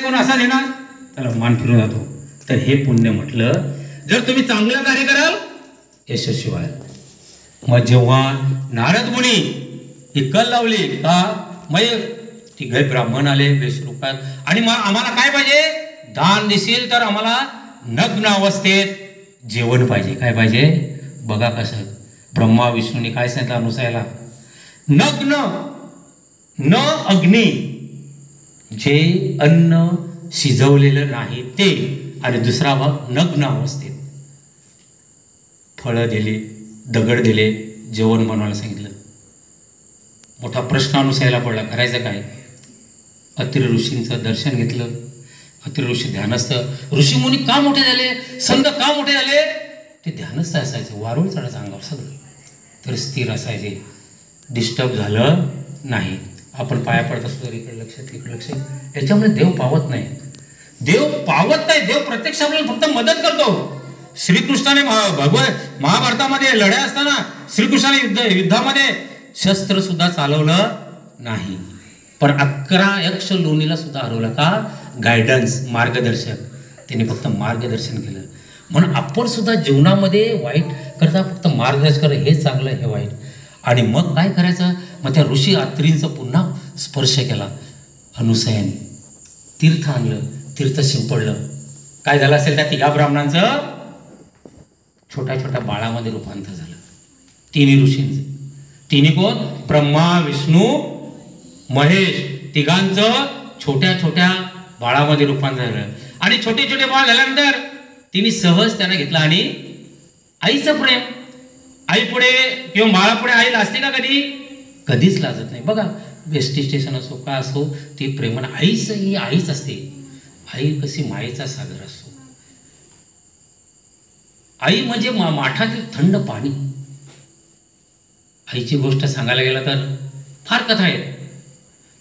कोण असा देणार, त्याला मान फिरून जातो. तर हे पुण्य म्हटलं, जर तुम्ही चांगलं कार्य कराल यशस्वी व्हाल. मग जेव्हा नारद मुनी ही कल लावली का, मग तिघे ब्राह्मण आले वेशरूपात, आणि मग आम्हाला काय पाहिजे, दान दिसेल तर आम्हाला नग्न अवस्थेत जेवण पाहिजे. काय पाहिजे बघा कसं ब्रह्मा विष्णूने काय सांगितलं अनुसयाला, नग्न न अग्नी, जे अन्न शिजवलेलं नाही ते, आणि दुसरा भाग नग्न अवस्थेत. फळं दिली, दगड दिले, जेवण बनवायला सांगितलं. मोठा प्रश्न अनुसयाला पडला, करायचं काय. अत्रि ऋषींचं दर्शन घेतलं. अत्रि ऋषी ध्यानस्थ, ऋषीमुनी का मोठे झाले, संत का मोठे झाले, ते ध्यानस्थ असायचे, वारुळ चढायचं अंगावर सगळं, तर स्थिर असायचे, डिस्टर्ब झालं नाही. आपण पाया पडत असतो तर इकडे लक्ष तिकडे लक्ष, याच्यामुळे देव पावत नाही. देव पावत नाही, देव प्रत्यक्ष आपल्याला फक्त मदत करतो. श्रीकृष्णाने महाभारतामध्ये लढ्या असताना श्रीकृष्णाने युद्धामध्ये शस्त्र सुद्धा चालवलं नाही, पण 11 यक्ष लोणीला सुद्धा हरवलं. का, गायडन्स, मार्गदर्शक, त्यांनी फक्त मार्गदर्शन केलं. म्हणून आपण सुद्धा जीवनामध्ये वाईट करता फक्त मार्गदर्शन कर, हे चांगलं हे वाईट. आणि मग काय करायचं, मग त्या ऋषी अत्रींचा पुन्हा स्पर्श केला अनुसयाने, तीर्थ आणलं, तीर्थ शिंपडलं. काय झालं असेल त्या तिघा ब्राह्मणांचं, छोट्या छोट्या बाळामध्ये रूपांतर झालं. तिन्ही ऋषींचं, तिन्ही कोण, ब्रह्मा विष्णू महेश, तिघांचं छोट्या छोट्या बाळामध्ये रूपांतर झालं. आणि छोटे छोटे बाळ झाल्यानंतर तिने सहज त्यांना घेतलं, आणि आईचं प्रेम, आई पुढे किंवा बाळापुढे आई लाजते का कधी, कधीच लाजत नाही. बघा बेस्टी स्टेशन असो का असो, ती प्रेमानं, आईच ही आईच असते. आई कशी मायेचा सागर असतो. आई म्हणजे माठातील थंड पाणी. आईची गोष्ट सांगायला गेला तर फार कथा आहेत,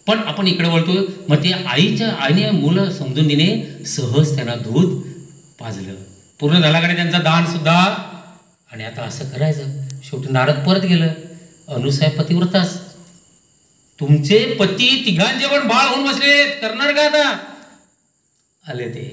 पण आपण इकडे वळतो. मग ते आईच्या आईने मुलं समजून दिने सहज त्यांना दूध पाजलं. पूर्ण झाला कडे त्यांचं दान सुद्धा. आणि आता असं करायचं. शेवटी नारद परत गेलं. अनुसया पतिव्रताच, तुमचे पती तिघांचे पण बाळ होऊन बसले, करणार का आता. आले ते